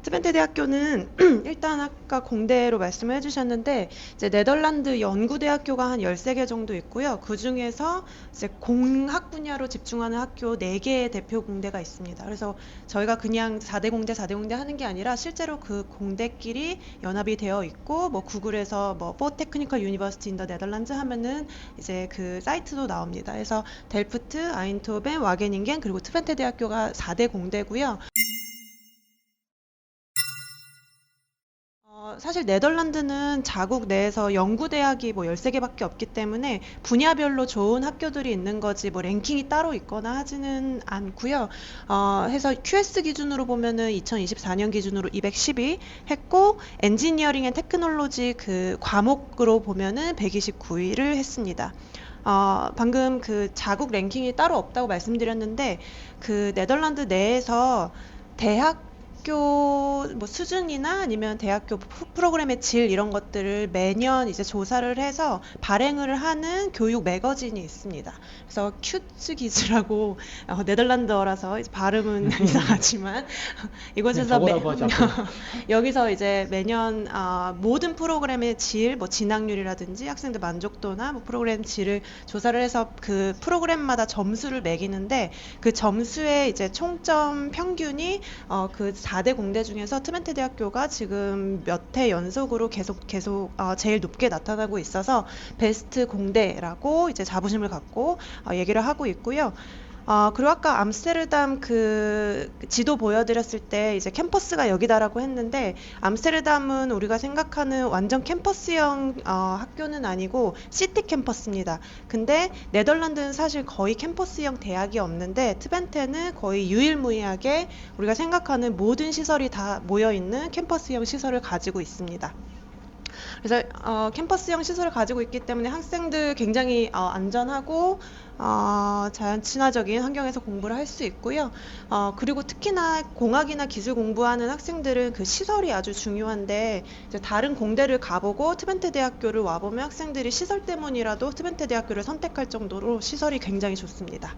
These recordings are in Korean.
트벤테 대학교는 일단 아까 공대로 말씀을 해주셨는데 이제 네덜란드 연구대학교가 한 13개 정도 있고요. 그 중에서 이제 공학 분야로 집중하는 학교 4개의 대표 공대가 있습니다. 그래서 저희가 그냥 4대 공대, 4대 공대 하는 게 아니라 실제로 그 공대끼리 연합이 되어 있고 뭐 구글에서 뭐 포 테크니컬 유니버시티 인 더 네덜란드 하면은 이제 그 사이트도 나옵니다. 그래서 델프트, 아인토벤, 와게닝겐 그리고 트벤테 대학교가 4대 공대고요. 사실 네덜란드는 자국 내에서 연구대학이 뭐 13개밖에 없기 때문에 분야별로 좋은 학교들이 있는 거지 뭐 랭킹이 따로 있거나 하지는 않고요. 해서 QS 기준으로 보면은 2024년 기준으로 212 했고 엔지니어링 앤 테크놀로지 그 과목으로 보면은 129위를 했습니다. 방금 그 자국 랭킹이 따로 없다고 말씀드렸는데 그 네덜란드 내에서 대학 뭐 수준이나 아니면 대학교 프로그램의 질 이런 것들을 매년 이제 조사를 해서 발행을 하는 교육 매거진이 있습니다. 그래서 큐츠 기즈라고 네덜란드어라서 이제 발음은 이상하지만 이곳에서 저거라고 하지 않고. 여기서 이제 매년 모든 프로그램의 질, 뭐 진학률이라든지 학생들 만족도나 뭐 프로그램 질을 조사를 해서 그 프로그램마다 점수를 매기는데 그 점수의 이제 총점 평균이 그 4대 공대 중에서 트멘테 대학교가 지금 몇 해 연속으로 계속 제일 높게 나타나고 있어서 베스트 공대라고 이제 자부심을 갖고 얘기를 하고 있고요. 그리고 아까 암스테르담 그 지도 보여드렸을 때 이제 캠퍼스가 여기다라고 했는데 암스테르담은 우리가 생각하는 완전 캠퍼스형 학교는 아니고 시티 캠퍼스입니다. 근데 네덜란드는 사실 거의 캠퍼스형 대학이 없는데 트벤테는 거의 유일무이하게 우리가 생각하는 모든 시설이 다 모여있는 캠퍼스형 시설을 가지고 있습니다. 그래서 캠퍼스형 시설을 가지고 있기 때문에 학생들 굉장히 안전하고 자연 친화적인 환경에서 공부를 할 수 있고요. 그리고 특히나 공학이나 기술 공부하는 학생들은 그 시설이 아주 중요한데 이제 다른 공대를 가보고 트벤테 대학교를 와보면 학생들이 시설 때문이라도 트벤테 대학교를 선택할 정도로 시설이 굉장히 좋습니다.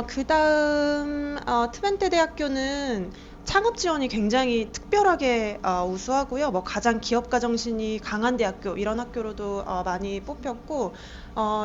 그 다음 트벤테 대학교는 창업 지원이 굉장히 특별하게 우수하고요. 뭐 가장 기업가 정신이 강한 대학교 이런 학교로도 많이 뽑혔고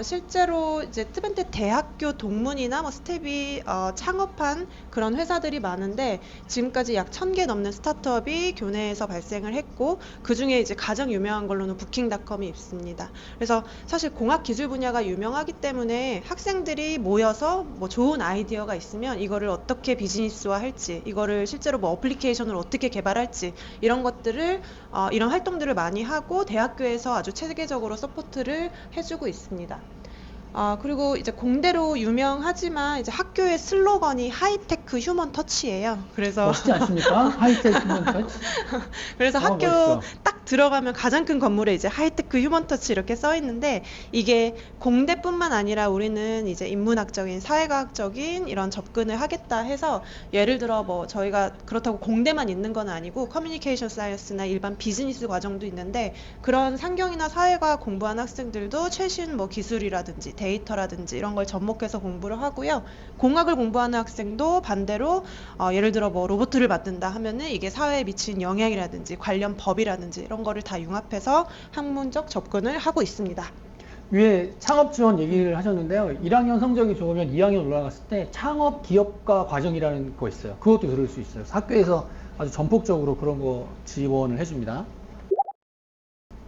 실제로 이제 트벤테 대학교 동문이나 뭐 스텝이 창업한 그런 회사들이 많은데 지금까지 약 1000개 넘는 스타트업이 교내에서 발생을 했고 그 중에 이제 가장 유명한 걸로는 부킹닷컴이 있습니다. 그래서 사실 공학 기술 분야가 유명하기 때문에 학생들이 모여서 뭐 좋은 아이디어가 있으면 이거를 어떻게 비즈니스화 할지 이거를 실제로 뭐 어플리케이션을 어떻게 개발할지 이런 것들을 이런 활동들을 많이 하고 대학교에서 아주 체계적으로 서포트를 해주고 있습니다. 그리고 이제 공대로 유명하지만 이제 학교의 슬로건이 하이테크 휴먼 터치예요. 그래서 멋있지 않습니까? 하이테크 휴먼 터치. 그래서 학교 멋있어. 딱 들어가면 가장 큰 건물에 이제 하이테크 휴먼 터치 이렇게 써 있는데 이게 공대뿐만 아니라 우리는 이제 인문학적인 사회과학적인 이런 접근을 하겠다 해서 예를 들어 뭐 저희가 그렇다고 공대만 있는 건 아니고 커뮤니케이션 사이언스나 일반 비즈니스 과정도 있는데 그런 상경이나 사회과학 공부하는 학생들도 최신 뭐 기술이라든지 데이터라든지 이런 걸 접목해서 공부를 하고요. 공학을 공부하는 학생도 반대로 예를 들어 뭐 로봇을 만든다 하면은 이게 사회에 미치는 영향이라든지 관련 법이라든지 이런 거를 다 융합해서 학문적 접근을 하고 있습니다. 위에 창업 지원 얘기를 하셨는데요. 1학년 성적이 좋으면 2학년 올라갔을 때 창업 기업가 과정이라는 거 있어요. 그것도 들을 수 있어요. 학교에서 아주 전폭적으로 그런 거 지원을 해줍니다.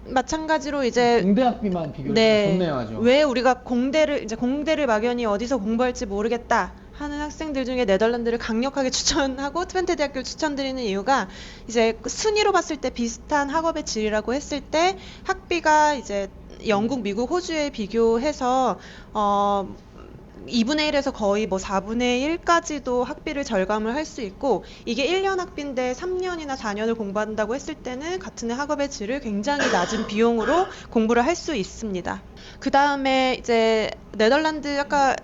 마찬가지로 이제 공대 학비만 비교를 네, 좋네요, 아주. 왜 우리가 공대를 막연히 어디서 공부할지 모르겠다 하는 학생들 중에 네덜란드를 강력하게 추천하고 트벤테 대학교를 추천드리는 이유가 이제 순위로 봤을 때 비슷한 학업의 질이라고 했을 때 학비가 이제 영국, 미국, 호주에 비교해서 2분의 1에서 거의 뭐 4분의 1까지도 학비를 절감을 할 수 있고 이게 1년 학비인데 3년이나 4년을 공부한다고 했을 때는 같은 학업의 질을 굉장히 낮은 비용으로 공부를 할 수 있습니다. 그 다음에 이제 네덜란드 아까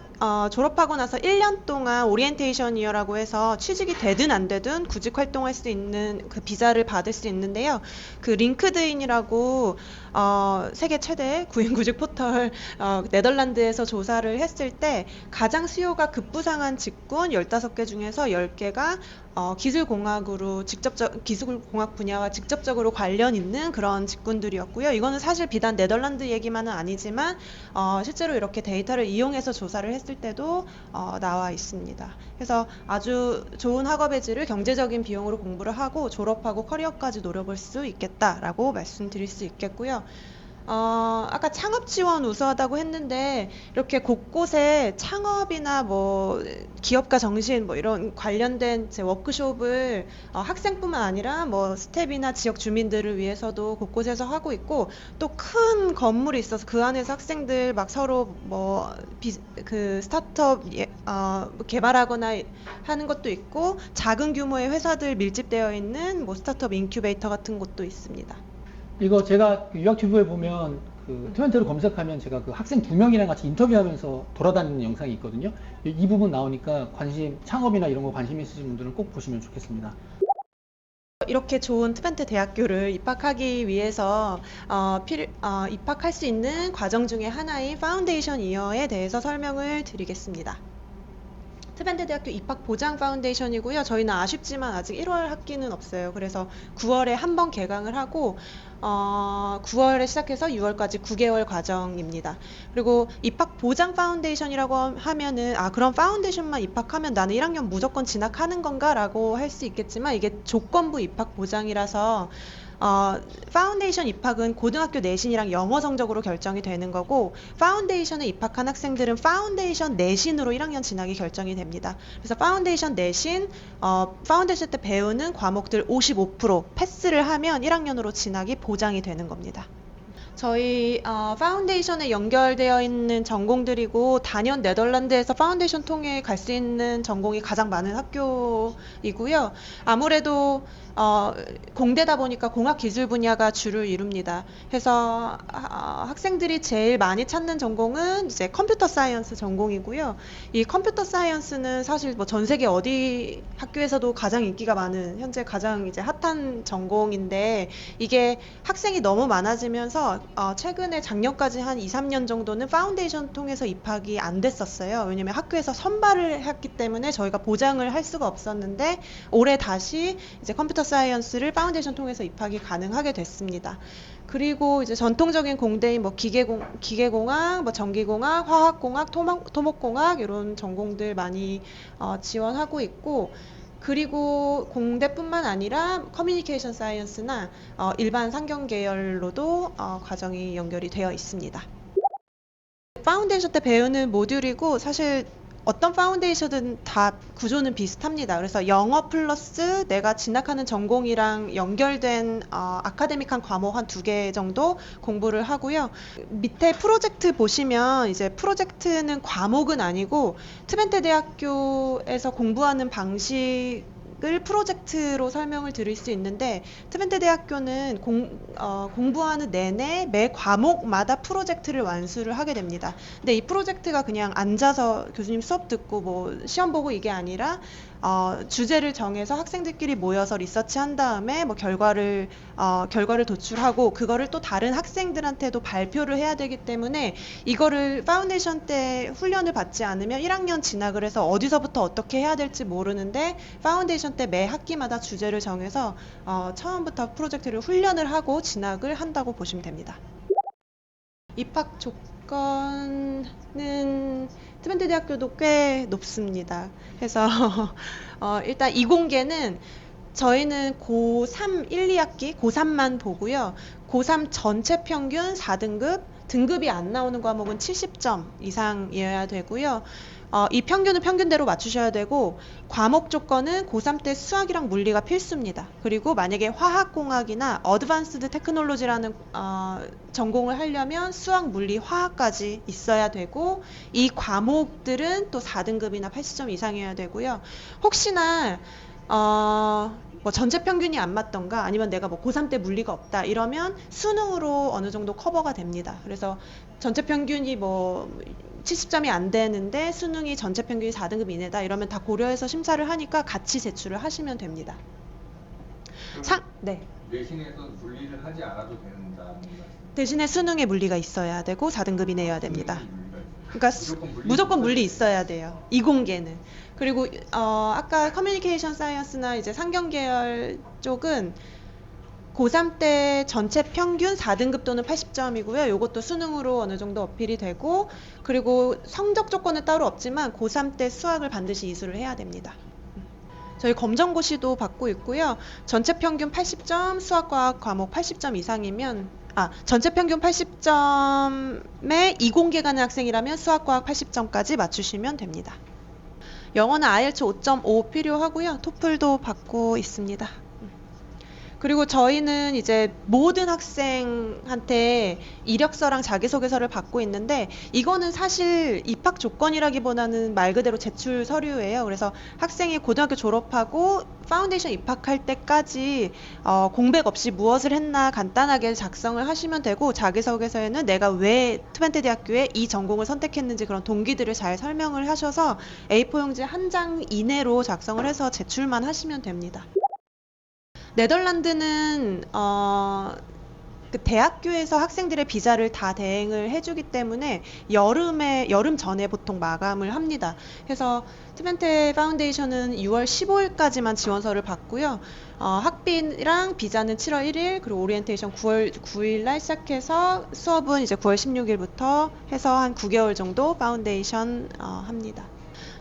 졸업하고 나서 1년 동안 오리엔테이션 이어라고 해서 취직이 되든 안 되든 구직 활동할 수 있는 그 비자를 받을 수 있는데요. 그 링크드인이라고 세계 최대 구인구직 포털 네덜란드에서 조사를 했을 때 가장 수요가 급부상한 직군 15개 중에서 10개가 기술공학으로 기술공학 분야와 직접적으로 관련 있는 그런 직군들이었고요. 이거는 사실 비단 네덜란드 얘기만은 아니지만 실제로 이렇게 데이터를 이용해서 조사를 했을 때도 나와 있습니다. 그래서 아주 좋은 학업의 질을 경제적인 비용으로 공부를 하고 졸업하고 커리어까지 노려볼 수 있겠다라고 말씀드릴 수 있겠고요. 아까 창업 지원 우수하다고 했는데 이렇게 곳곳에 창업이나 뭐 기업가 정신 뭐 이런 관련된 제 워크숍을 학생뿐만 아니라 뭐 스텝이나 지역 주민들을 위해서도 곳곳에서 하고 있고 또 큰 건물이 있어서 그 안에서 학생들 막 서로 뭐 그 스타트업 개발하거나 하는 것도 있고 작은 규모의 회사들 밀집되어 있는 뭐 스타트업 인큐베이터 같은 곳도 있습니다. 이거 제가 유학튜브에 보면 그 트멘트를 검색하면 제가 그 학생 2명이랑 같이 인터뷰하면서 돌아다니는 영상이 있거든요. 이 부분 나오니까 창업이나 이런 거 관심 있으신 분들은 꼭 보시면 좋겠습니다. 이렇게 좋은 트벤트 대학교를 입학하기 위해서 입학할 수 있는 과정 중에 하나인 파운데이션 이어에 대해서 설명을 드리겠습니다. 트벤트 대학교 입학 보장 파운데이션이고요. 저희는 아쉽지만 아직 1월 학기는 없어요. 그래서 9월에 한 번 개강을 하고 9월에 시작해서 6월까지 9개월 과정입니다. 그리고 입학 보장 파운데이션이라고 하면은 그럼 파운데이션만 입학하면 나는 1학년 무조건 진학하는 건가? 라고 할 수 있겠지만 이게 조건부 입학 보장이라서 파운데이션 입학은 고등학교 내신이랑 영어 성적으로 결정이 되는 거고 파운데이션에 입학한 학생들은 파운데이션 내신으로 1학년 진학이 결정이 됩니다. 그래서 파운데이션 내신, 파운데이션 때 배우는 과목들 55% 패스를 하면 1학년으로 진학이 보장이 되는 겁니다. 저희 파운데이션에 연결되어 있는 전공들이고 단연 네덜란드에서 파운데이션 통해 갈 수 있는 전공이 가장 많은 학교이고요. 아무래도 공대다 보니까 공학기술 분야가 주를 이룹니다. 그래서 학생들이 제일 많이 찾는 전공은 이제 컴퓨터 사이언스 전공이고요. 이 컴퓨터 사이언스는 사실 뭐 전 세계 어디 학교에서도 가장 인기가 많은 현재 가장 이제 핫한 전공인데 이게 학생이 너무 많아지면서 최근에 작년까지 한 2, 3년 정도는 파운데이션 통해서 입학이 안 됐었어요. 왜냐면 학교에서 선발을 했기 때문에 저희가 보장을 할 수가 없었는데 올해 다시 이제 컴퓨터 사이언스를 파운데이션 통해서 입학이 가능하게 됐습니다. 그리고 이제 전통적인 공대인 뭐 기계공학, 뭐 전기공학, 화학공학, 토목공학 이런 전공들 많이 지원하고 있고 그리고 공대뿐만 아니라 커뮤니케이션 사이언스나 일반 상경 계열로도 과정이 연결이 되어 있습니다. 파운데이션 때 배우는 모듈이고 사실 어떤 파운데이션은 다 구조는 비슷합니다. 그래서 영어 플러스 내가 진학하는 전공이랑 연결된 아카데믹한 과목 한 2개 정도 공부를 하고요. 밑에 프로젝트 보시면 이제 프로젝트는 과목은 아니고 트벤테 대학교에서 공부하는 방식 을 프로젝트로 설명을 드릴 수 있는데 트벤테 대학교는 공부하는 내내 매 과목마다 프로젝트를 완수를 하게 됩니다. 근데 이 프로젝트가 그냥 앉아서 교수님 수업 듣고 뭐 시험 보고 이게 아니라 주제를 정해서 학생들끼리 모여서 리서치한 다음에 뭐 결과를 도출하고 그거를 또 다른 학생들한테도 발표를 해야 되기 때문에 이거를 파운데이션 때 훈련을 받지 않으면 1학년 진학을 해서 어디서부터 어떻게 해야 될지 모르는데 파운데이션 때 매 학기마다 주제를 정해서 처음부터 프로젝트를 훈련을 하고 진학을 한다고 보시면 됩니다. 입학 조건은 트벤테 대학교도 꽤 높습니다. 그래서 일단 이공계는 저희는 고3 1, 2학기 고3만 보고요. 고3 전체 평균 4등급, 등급이 안 나오는 과목은 70점 이상이어야 되고요. 이 평균은 평균대로 맞추셔야 되고 과목 조건은 고3 때 수학이랑 물리가 필수입니다. 그리고 만약에 화학공학이나 어드밴스드 테크놀로지라는 전공을 하려면 수학, 물리, 화학까지 있어야 되고 이 과목들은 또 4등급이나 80점 이상이어야 되고요. 혹시나 뭐 전체 평균이 안 맞던가 아니면 내가 뭐 고3 때 물리가 없다 이러면 수능으로 어느 정도 커버가 됩니다. 그래서 전체 평균이 뭐 70점이 안 되는데 수능이 전체 평균이 4등급 이내다 이러면 다 고려해서 심사를 하니까 같이 제출을 하시면 됩니다. 네. 내신에서 물리를 하지 않아도 된다는 말씀. 대신에 수능에 물리가 있어야 되고 4등급 이내여야 됩니다. 그러니까 무조건 물리 있어야 돼요. 이공계는. 그리고 아까 커뮤니케이션 사이언스나 이제 상경 계열 쪽은 고3 때 전체 평균 4등급 또는 80점이고요. 이것도 수능으로 어느 정도 어필이 되고, 그리고 성적 조건은 따로 없지만 고3 때 수학을 반드시 이수를 해야 됩니다. 저희 검정고시도 받고 있고요. 전체 평균 80점, 수학과학 과목 80점 이상이면 전체 평균 80점에 이공계 가는 학생이라면 수학과학 80점까지 맞추시면 됩니다. 영어는 IELTS 5.5 필요하고요. 토플도 받고 있습니다. 그리고 저희는 이제 모든 학생한테 이력서랑 자기소개서를 받고 있는데, 이거는 사실 입학 조건이라기보다는 말 그대로 제출 서류예요. 그래서 학생이 고등학교 졸업하고 파운데이션 입학할 때까지 공백 없이 무엇을 했나 간단하게 작성을 하시면 되고, 자기소개서에는 내가 왜 트벤트 대학교에 이 전공을 선택했는지 그런 동기들을 잘 설명을 하셔서 A4 용지 한 장 이내로 작성을 해서 제출만 하시면 됩니다. 네덜란드는 그 대학교에서 학생들의 비자를 다 대행을 해주기 때문에 여름 전에 보통 마감을 합니다. 그래서 트벤테 파운데이션은 6월 15일까지만 지원서를 받고요. 학비랑 비자는 7월 1일, 그리고 오리엔테이션 9월 9일 날 시작해서 수업은 이제 9월 16일부터 해서 한 9개월 정도 파운데이션 합니다.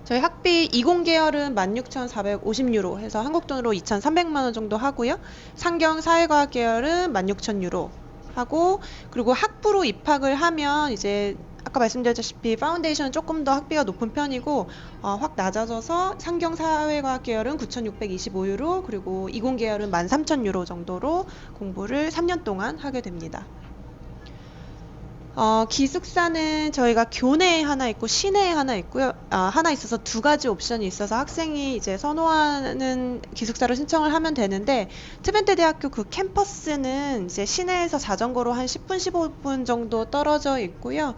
저희 학비 20계열은 16,450유로 해서 한국 돈으로 2,300만 원 정도 하고요. 상경 사회과학 계열은 16,000유로 하고, 그리고 학부로 입학을 하면 이제 아까 말씀드렸다시피 파운데이션은 조금 더 학비가 높은 편이고 확 낮아져서 상경 사회과학 계열은 9,625유로, 그리고 20계열은 13,000유로 정도로 공부를 3년 동안 하게 됩니다. 기숙사는 저희가 교내에 하나 있고 시내에 하나 있고요. 하나 있어서 두 가지 옵션이 있어서 학생이 이제 선호하는 기숙사를 신청을 하면 되는데, 트벤테 대학교 그 캠퍼스는 이제 시내에서 자전거로 한 10분, 15분 정도 떨어져 있고요.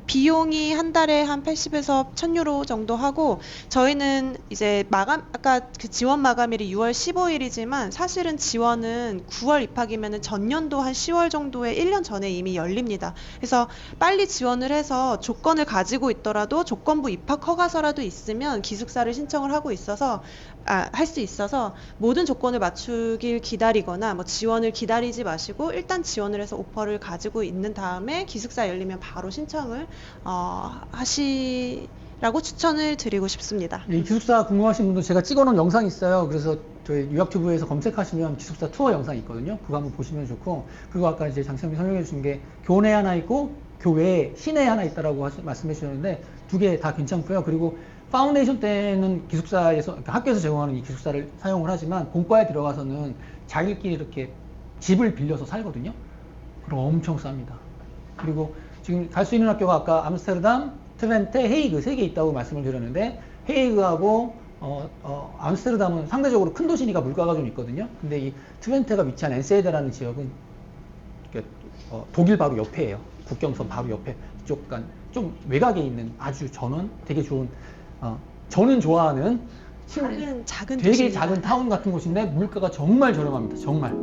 비용이 한 달에 한 80에서 1000유로 정도 하고, 저희는 이제 아까 그 지원 마감일이 6월 15일이지만 사실은 지원은 9월 입학이면은 전년도 한 10월 정도에 1년 전에 이미 열립니다. 그래서 빨리 지원을 해서 조건을 가지고 있더라도 조건부 입학 허가서라도 있으면 기숙사를 신청을 하고 있어서 할 수 있어서 모든 조건을 맞추길 기다리거나 뭐 지원을 기다리지 마시고 일단 지원을 해서 오퍼를 가지고 있는 다음에 기숙사 열리면 바로 신청을 하시라고 추천을 드리고 싶습니다. 이 기숙사 궁금하신 분도 제가 찍어놓은 영상이 있어요. 그래서 저희 유학튜브에서 검색하시면 기숙사 투어 영상이 있거든요. 그거 한번 보시면 좋고, 그리고 아까 이제 장쌤이 설명해 주신 게 교내 하나 있고 교외에 시내에 하나 있다라고 말씀해 주셨는데 두 개 다 괜찮고요. 그리고 파운데이션 때는 기숙사에서, 그러니까 학교에서 제공하는 이 기숙사를 사용을 하지만 본과에 들어가서는 자기들끼리 이렇게 집을 빌려서 살거든요. 그럼 엄청 쌉니다. 그리고 지금 갈 수 있는 학교가 아까 암스테르담, 트벤테, 헤이그 3개 있다고 말씀을 드렸는데, 헤이그하고 암스테르담은 상대적으로 큰 도시니까 물가가 좀 있거든요. 근데 이 트벤테가 위치한 엔세이드라는 지역은 독일 바로 옆에예요. 국경선 바로 옆에, 이쪽 좀 외곽에 있는 아주 되게 좋은, 저는 좋아하는 작은 되게 도시입니다. 작은 타운 같은 곳인데 물가가 정말 저렴합니다. 정말.